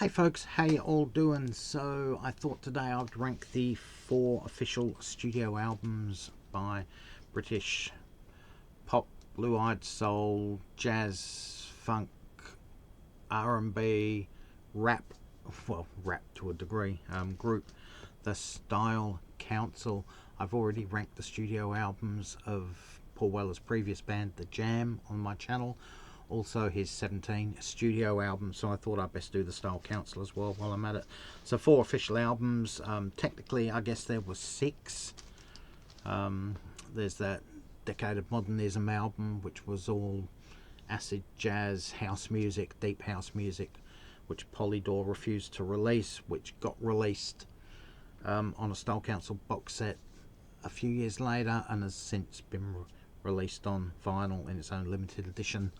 Hey folks, how you all doing? So I thought today I'd rank the 4 official studio albums by British pop, blue-eyed soul, jazz, funk, R&B, rap, well, rap to a degree, group, The Style Council. I've already ranked the studio albums of Paul Weller's previous band, The Jam, on my channel. Also his 17 studio albums, so I thought I'd best do the Style Council as well while I'm at it. So 4 official albums. Technically I guess there was 6. There's that Decade of Modernism album, which was all acid jazz, house music, deep house music, which Polydor refused to release, which got released on a Style Council box set a few years later and has since been released on vinyl in its own limited edition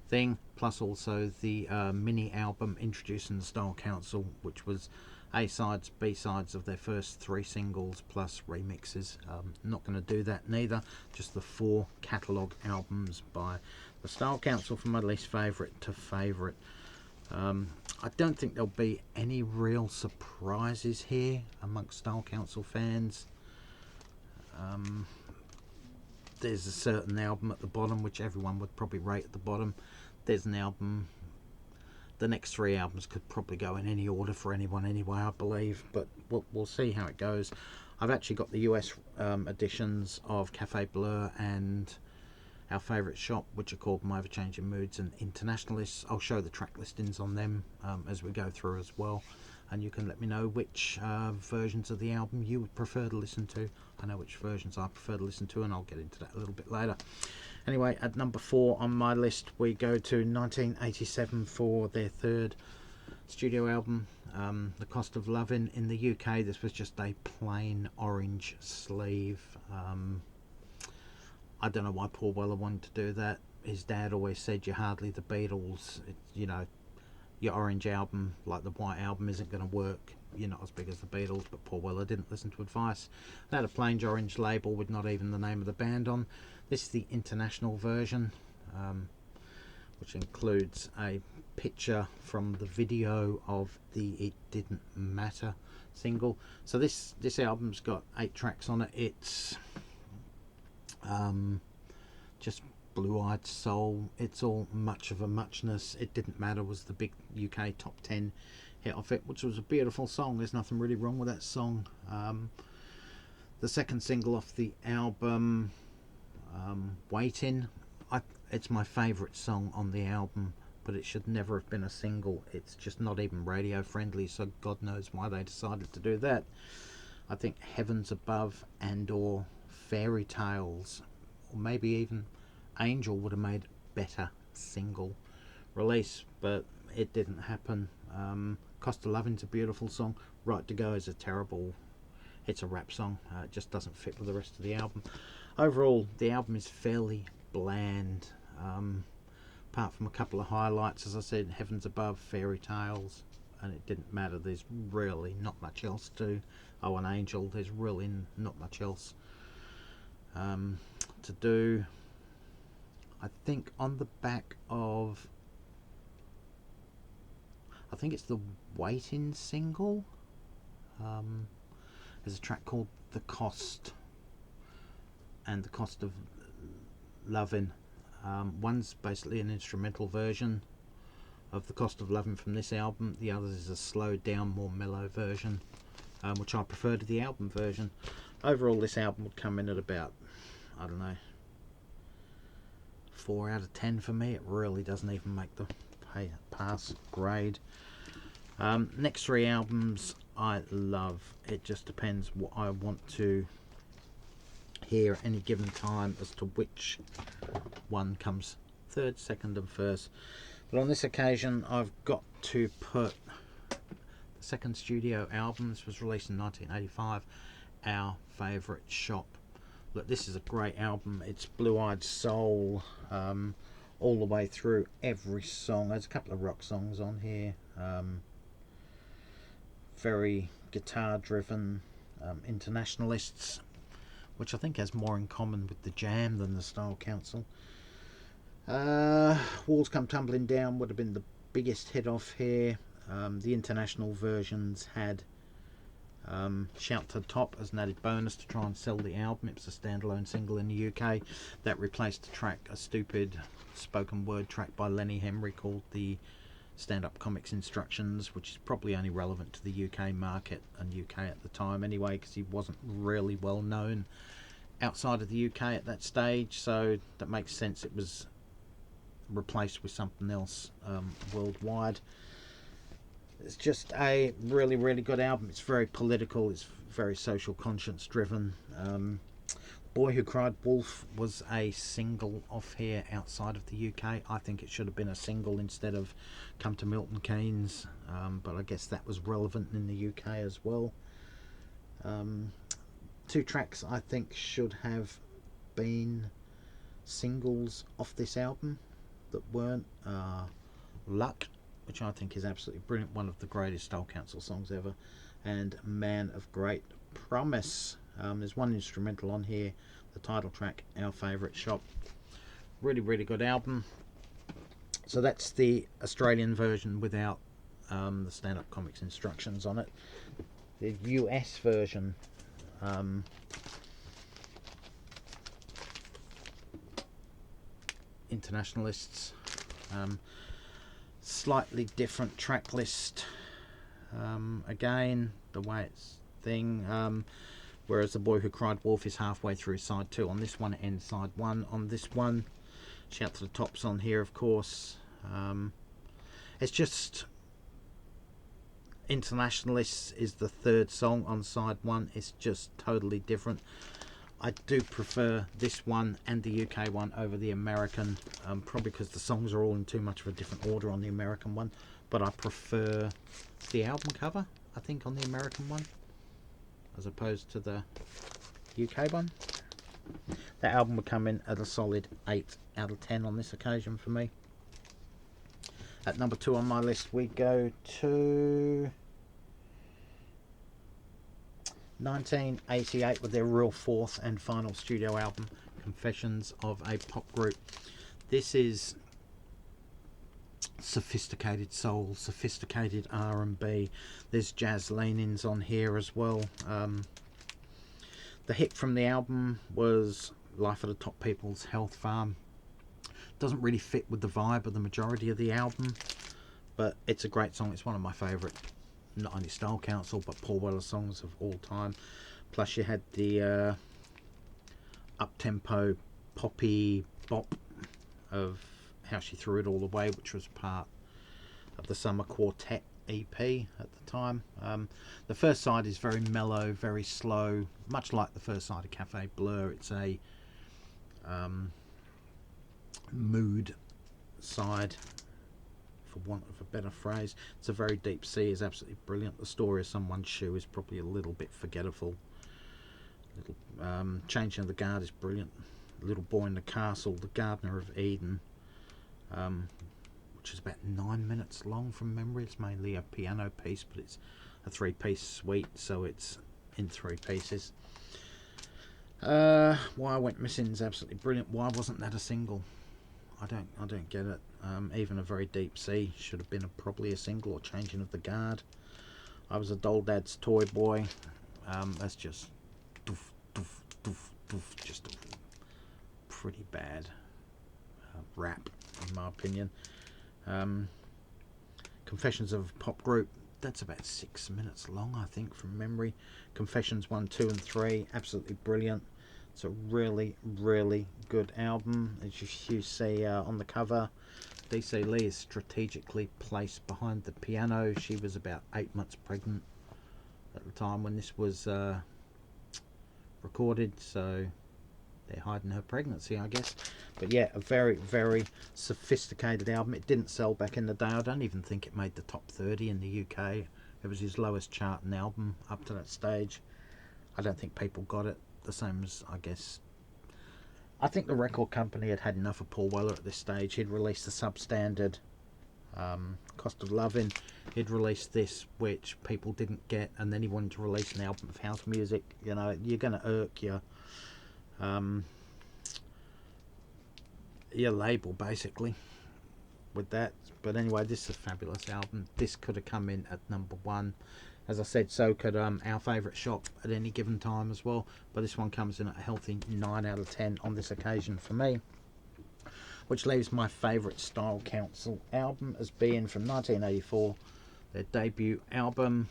thing, plus also the mini album introducing the Style Council, which was A-sides, B-sides of their first 3 singles plus remixes. Not going to do that neither, just the 4 catalogue albums by the Style Council from my least favourite to favourite. I don't think there'll be any real surprises here amongst Style Council fans. There's a certain album at the bottom which everyone would probably rate at the bottom. There's an album, the next 3 albums could probably go in any order for anyone anyway, I believe, but we'll see how it goes. I've actually got the US editions of Cafe Blur and Our Favourite Shop, which are called My Ever-Changing Moods and Internationalists. I'll show the track listings on them as we go through as well, and you can let me know which versions of the album you would prefer to listen to. I know which versions I prefer to listen to, and I'll get into that a little bit later. Anyway, at number 4 on my list we go to 1987 for their 3rd studio album, The Cost of Loving. In the UK this was just a plain orange sleeve. I don't know why Paul Weller wanted to do that. His dad always said you're hardly the Beatles. You know, your orange album, like the white album, isn't going to work. You're not as big as the Beatles. But Paul Weller didn't listen to advice. They had a plain orange label with not even the name of the band on. This is the international version, which includes a picture from the video of the It Didn't Matter single. So this album's got 8 tracks on it. It's just blue-eyed soul. It's all much of a muchness. It Didn't Matter was the big UK top 10 hit off it, which was a beautiful song. There's nothing really wrong with that song. The second single off the album, Waiting, it's my favourite song on the album, but it should never have been a single. It's just not even radio friendly, so God knows why they decided to do that. I think Heavens Above and or Fairy Tales, or maybe even Angel, would have made a better single release, but it didn't happen. Cost of Loving's a beautiful song. Right to Go is a terrible, it's a rap song. It just doesn't fit with the rest of the album. Overall the album is fairly bland, apart from a couple of highlights, as I said, Heavens Above, Fairy Tales, and It Didn't Matter. There's really not much else to, oh, an Angel, there's really not much else to do. I think on the back of, I think it's the Waiting single, there's a track called The Cost and The Cost of Loving. One's basically an instrumental version of The Cost of Loving from this album. The other is a slowed down, more mellow version, which I prefer to the album version. Overall this album would come in at about, I don't know, 4 out of 10 for me. It really doesn't even make the pass grade. Next 3 albums I love. It just depends what I want to hear at any given time as to which one comes 3rd, 2nd and 1st. But on this occasion I've got to put the 2nd studio album. This was released in 1985, Our Favourite Shop. Look, this is a great album. It's blue-eyed soul all the way through, every song. There's a couple of rock songs on here, very guitar driven. Internationalists, which I think has more in common with the Jam than the Style Council. Walls Come Tumbling Down would have been the biggest hit off here. The international versions had Shout to the Top as an added bonus to try and sell the album. It was a standalone single in the UK that replaced a stupid spoken word track by Lenny Henry called the Stand-Up Comics Instructions, which is probably only relevant to the UK market and UK at the time anyway, because he wasn't really well known outside of the UK at that stage, so that makes sense. It was replaced with something else worldwide. It's just a really, really good album. It's very political. It's very social conscience driven. Boy Who Cried Wolf was a single off here outside of the UK. I think it should have been a single instead of Come to Milton Keynes, but I guess that was relevant in the UK as well. Two tracks I think should have been singles off this album that weren't Luck, which I think is absolutely brilliant, one of the greatest Style Council songs ever, and Man of Great Promise. There's one instrumental on here, the title track, Our Favourite Shop. Really, really good album. So that's the Australian version without the Stand-Up Comics Instructions on it. The US version, Internationalists, slightly different track list, again the way it's whereas The Boy Who Cried Wolf is halfway through side 2 on this one and side 1 on this one. Shout to the Top's on here, of course. It's just Internationalists is the third song on side 1. It's just totally different. I do prefer this one and the UK one over the American, probably because the songs are all in too much of a different order on the American one, but I prefer the album cover, I think, on the American one as opposed to the UK one. The album would come in at a solid 8 out of 10 on this occasion for me. At number 2 on my list we go to 1988 with their real fourth and final studio album, Confessions of a Pop Group. This is sophisticated soul, sophisticated R&B. There's jazz leanings on here as well. The hit from the album was Life of the Top People's Health Farm. Doesn't really fit with the vibe of the majority of the album, but it's a great song. It's one of my favourite, not only Style Council but Paul Weller songs of all time. Plus you had the up-tempo poppy bop of How She Threw It All Away, which was part of the Summer Quartet EP at the time. The first side is very mellow, very slow, much like the first side of Cafe Blur. It's a mood side, for want of a better phrase. It's a very deep sea, is absolutely brilliant. The Story of Someone's Shoe is probably a little bit forgettable. Changing of the Guard is brilliant. Little Boy in the Castle, The Gardener of Eden, which is about 9 minutes long from memory. It's mainly a piano piece, but it's a 3-piece suite, so it's in 3 pieces. Why I Went Missing is absolutely brilliant. Why wasn't that a single? I don't get it. Even A Very Deep Sea should have been probably a single, or Changing of the Guard. I Was a Doll Dad's Toy Boy. That's just doof, doof, doof, doof, just a pretty bad rap, in my opinion. Confessions of a Pop Group, that's about 6 minutes long, I think, from memory. Confessions 1, 2 and 3, absolutely brilliant. It's a really, really good album. As you see on the cover, DC Lee is strategically placed behind the piano. She was about 8 months pregnant at the time when this was recorded, so they're hiding her pregnancy, I guess. But yeah, a very, very sophisticated album. It didn't sell back in the day. I don't even think it made the top 30 in the UK. It was his lowest charting album up to that stage. I don't think people got it. The same as, I guess, I think the record company had had enough of Paul Weller at this stage. He'd released the substandard Cost of Loving. He'd released this, which people didn't get, and then he wanted to release an album of house music. You know, you're going to irk your label, basically. with that. But anyway, this is a fabulous album. This could have come in at #1. As I said, so could our favourite shop at any given time as well. But this one comes in at a healthy 9 out of 10 on this occasion for me. Which leaves my favourite Style Council album as being from 1984, their debut album,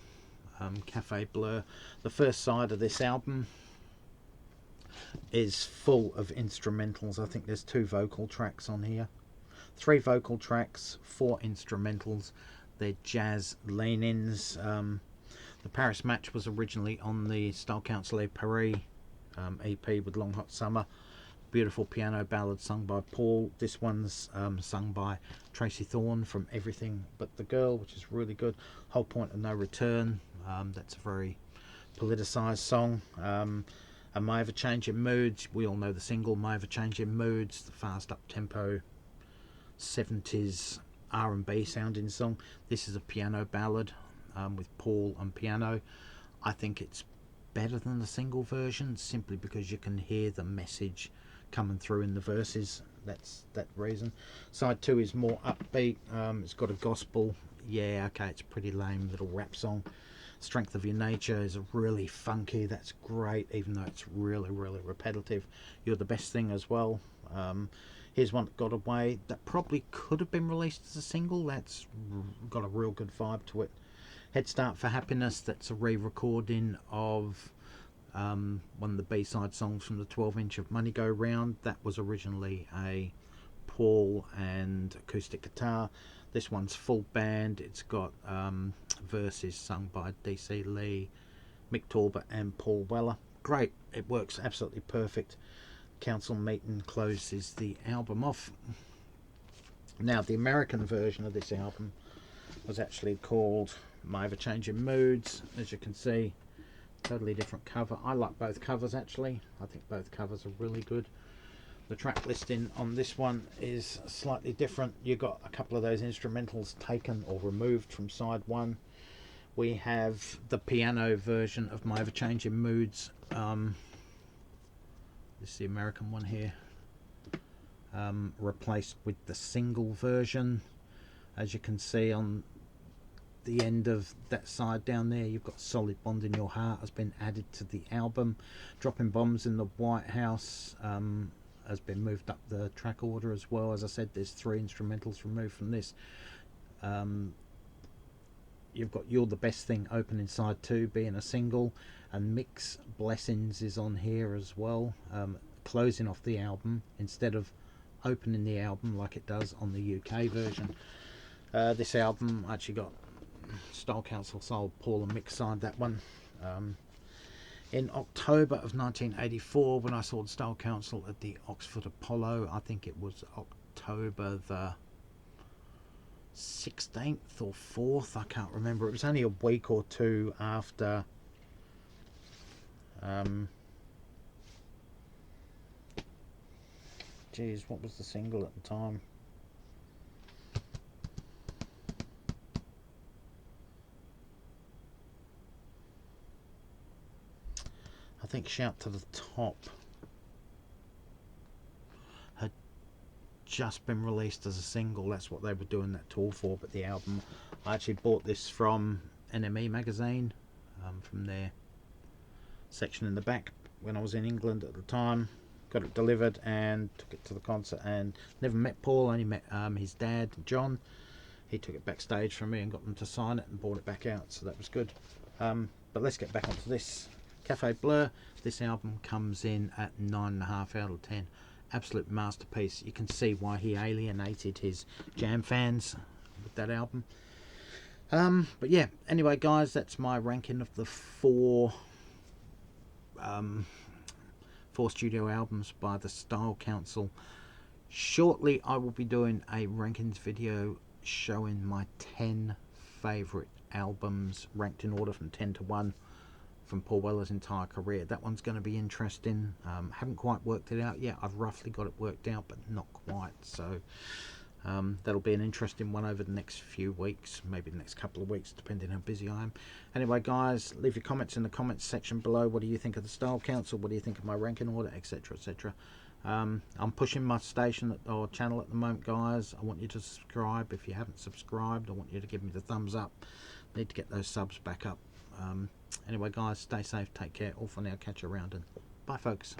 Cafe Bleu. The first side of this album is full of instrumentals. I think there's 2 vocal tracks on here, 3 vocal tracks, 4 instrumentals. They're jazz lean-ins. The Paris Match was originally on the Style Council et Paris EP with Long Hot Summer. Beautiful piano ballad sung by Paul. This one's sung by Tracy Thorn from Everything But the Girl, which is really good. Whole Point of No Return. That's a very politicised song. And My Ever Changing Moods. We all know the single My Ever Changing Moods, the fast up-tempo 70s R&B sounding song. This is a piano ballad with Paul and piano. I think it's better than the single version simply because you can hear the message coming through in the verses. That's that reason. Side 2 is more upbeat. It's got a gospel. Yeah, okay, it's a pretty lame little rap song. Strength of Your Nature is really funky. That's great, even though it's really repetitive. You're the Best Thing as well. Here's One That Got Away. That probably could have been released as a single. That's got a real good vibe to it. Head Start for Happiness. That's a re-recording of one of the B-side songs from the 12-inch of Money Go Round. That was originally a Paul and acoustic guitar. This one's full band. It's got verses sung by DC Lee, Mick Talbot and Paul Weller. Great, it works absolutely perfect. Council meeting closes the album off. Now the American version of this album was actually called My Ever Changing Moods. As you can see, totally different cover. I like both covers actually. I think both covers are really good. The track listing on this one is slightly different. You got a couple of those instrumentals taken or removed from side 1. We have the piano version of My Ever Changing Moods. This is the American one here. Replaced with the single version. As you can see on the end of that side down there, you've got Solid Bond in Your Heart has been added to the album. Dropping Bombs in the White House has been moved up the track order as well. As I said, there's 3 instrumentals removed from this. You've got You're the Best Thing opening side 2 being a single, and Mix Blessings is on here as well, closing off the album instead of opening the album like it does on the UK version. This album actually got Style Council sold Paul and Mick signed that one. In October of 1984, when I saw the Style Council at the Oxford Apollo, I think it was October the 16th or 4th, I can't remember. It was only a week or 2 after geez, what was the single at the time? I think Shout to the Top had just been released as a single. That's what they were doing that tour for. But the album, I actually bought this from NME magazine, from their section in the back when I was in England at the time. Got it delivered and took it to the concert, and never met Paul, only met his dad, John. He took it backstage from me and got them to sign it and brought it back out, so that was good. But let's get back onto this. Cafe Bleu, this album comes in at 9.5 out of 10. Absolute masterpiece. You can see why he alienated his Jam fans with that album. But yeah, anyway guys, that's my ranking of the four studio albums by the Style Council. Shortly I will be doing a rankings video showing my 10 favourite albums ranked in order from 10 to 1 from Paul Weller's entire career. That one's going to be interesting. Haven't quite worked it out yet. I've roughly got it worked out, but not quite. So that'll be an interesting one over the next few weeks, maybe the next couple of weeks, depending how busy I am. Anyway, guys, leave your comments in the comments section below. What do you think of the Style Council? What do you think of my ranking order, etc., etc.? I'm pushing my station or channel at the moment, guys. I want you to subscribe. If you haven't subscribed, I want you to give me the thumbs up. Need to get those subs back up. Anyway, guys, stay safe, take care. All for now. Catch you around, and bye, folks.